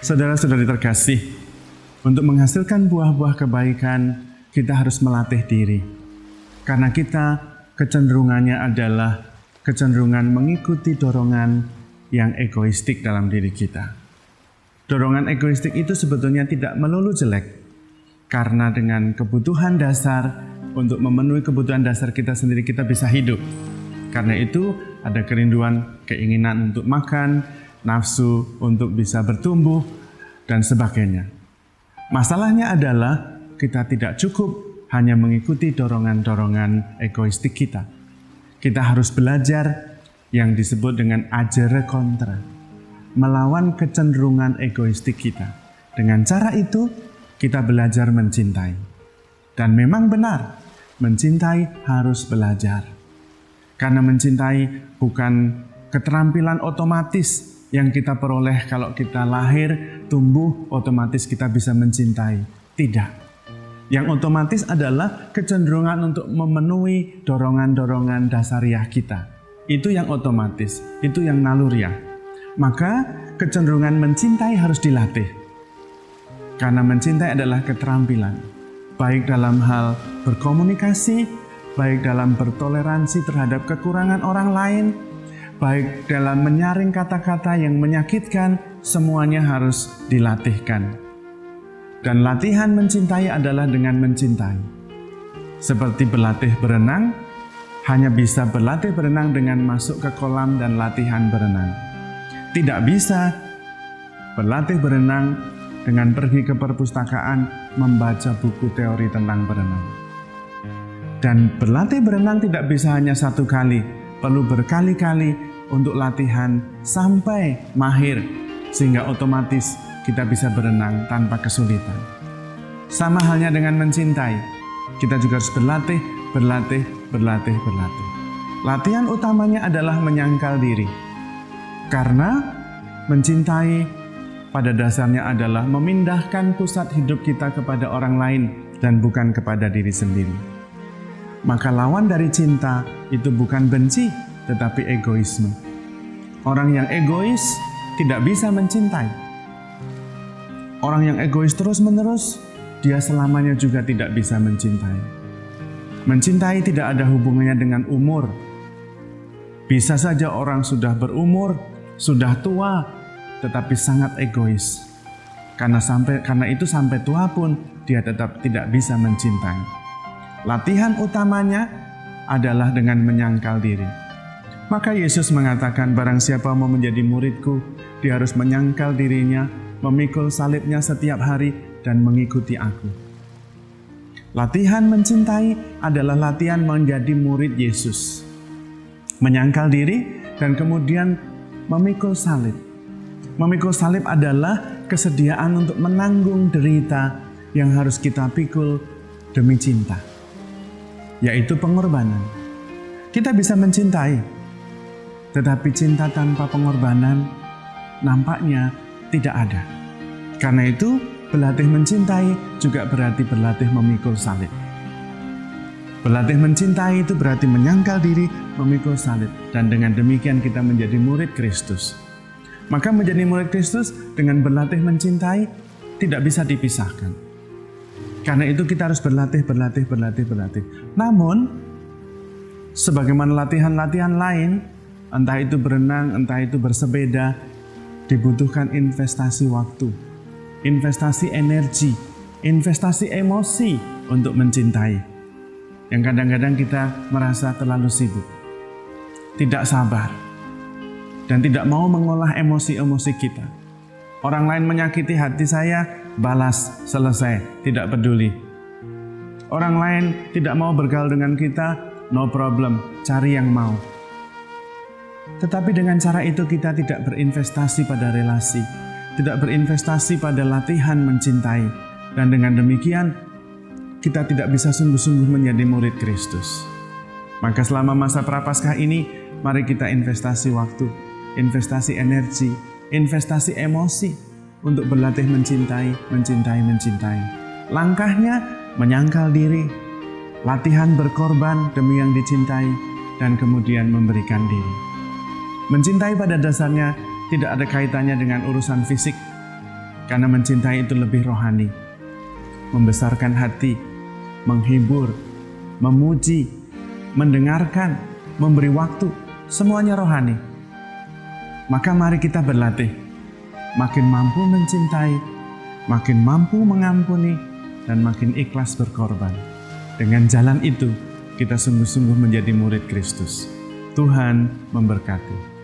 Saudara-saudari terkasih, untuk menghasilkan buah-buah kebaikan, kita harus melatih diri. Karena kita kecenderungannya adalah kecenderungan mengikuti dorongan yang egoistik dalam diri kita. Dorongan egoistik itu sebetulnya tidak melulu jelek, karena dengan kebutuhan dasar, untuk memenuhi kebutuhan dasar kita sendiri, kita bisa hidup. Karena itu ada kerinduan, keinginan untuk makan, nafsu untuk bisa bertumbuh, dan sebagainya. Masalahnya adalah kita tidak cukup hanya mengikuti dorongan-dorongan egoistik kita. Kita harus belajar yang disebut dengan ajere kontra, melawan kecenderungan egoistik kita. Dengan cara itu, kita belajar mencintai. Dan memang benar, mencintai harus belajar. Karena mencintai bukan keterampilan otomatis yang kita peroleh kalau kita lahir, tumbuh, otomatis kita bisa mencintai. Tidak. Yang otomatis adalah kecenderungan untuk memenuhi dorongan-dorongan dasariah kita. Itu yang otomatis, itu yang naluriah. Maka kecenderungan mencintai harus dilatih. Karena mencintai adalah keterampilan, baik dalam hal berkomunikasi, baik dalam bertoleransi terhadap kekurangan orang lain, baik dalam menyaring kata-kata yang menyakitkan, semuanya harus dilatihkan. Dan latihan mencintai adalah dengan mencintai. Seperti berlatih berenang, hanya bisa berlatih berenang dengan masuk ke kolam dan latihan berenang. Tidak bisa berlatih berenang dengan pergi ke perpustakaan membaca buku teori tentang berenang. Dan berlatih berenang tidak bisa hanya satu kali, perlu berkali-kali untuk latihan sampai mahir, sehingga otomatis kita bisa berenang tanpa kesulitan. Sama halnya dengan mencintai, kita juga harus berlatih. Latihan utamanya adalah menyangkal diri. Karena mencintai pada dasarnya adalah memindahkan pusat hidup kita kepada orang lain dan bukan kepada diri sendiri. Maka lawan dari cinta itu bukan benci, tetapi egoisme. Orang yang egois tidak bisa mencintai. Orang yang egois terus-menerus, dia selamanya juga tidak bisa mencintai. Mencintai tidak ada hubungannya dengan umur. Bisa saja orang sudah berumur, sudah tua, tetapi sangat egois. Karena itu sampai tua pun dia tetap tidak bisa mencintai. Latihan utamanya adalah dengan menyangkal diri. Maka Yesus mengatakan, barang siapa mau menjadi muridku, dia harus menyangkal dirinya, memikul salibnya setiap hari, dan mengikuti aku. Latihan mencintai adalah latihan menjadi murid Yesus. Menyangkal diri dan kemudian memikul salib. Memikul salib adalah kesediaan untuk menanggung derita yang harus kita pikul demi cinta, yaitu pengorbanan. Kita bisa mencintai, tetapi cinta tanpa pengorbanan nampaknya tidak ada. Karena itu, berlatih mencintai juga berarti berlatih memikul salib. Berlatih mencintai itu berarti menyangkal diri, memikul salib. Dan dengan demikian kita menjadi murid Kristus. Maka menjadi murid Kristus dengan berlatih mencintai tidak bisa dipisahkan. Karena itu kita harus berlatih. Namun, sebagaimana latihan-latihan lain, entah itu berenang, entah itu bersepeda, dibutuhkan investasi waktu, investasi energi, investasi emosi untuk mencintai. Yang kadang-kadang kita merasa terlalu sibuk, tidak sabar, dan tidak mau mengolah emosi-emosi kita. Orang lain menyakiti hati saya, balas, selesai, tidak peduli. Orang lain tidak mau bergaul dengan kita, no problem, cari yang mau. Tetapi dengan cara itu kita tidak berinvestasi pada relasi, tidak berinvestasi pada latihan mencintai. Dan dengan demikian, kita tidak bisa sungguh-sungguh menjadi murid Kristus. Maka selama masa Prapaskah ini, mari kita investasi waktu, investasi energi, investasi emosi untuk berlatih mencintai. Langkahnya menyangkal diri, latihan berkorban demi yang dicintai, dan kemudian memberikan diri. Mencintai pada dasarnya tidak ada kaitannya dengan urusan fisik. Karena mencintai itu lebih rohani, membesarkan hati, menghibur, memuji, mendengarkan, memberi waktu, semuanya rohani. Maka mari kita berlatih, makin mampu mencintai, makin mampu mengampuni, dan makin ikhlas berkorban. Dengan jalan itu, kita sungguh-sungguh menjadi murid Kristus. Tuhan memberkati.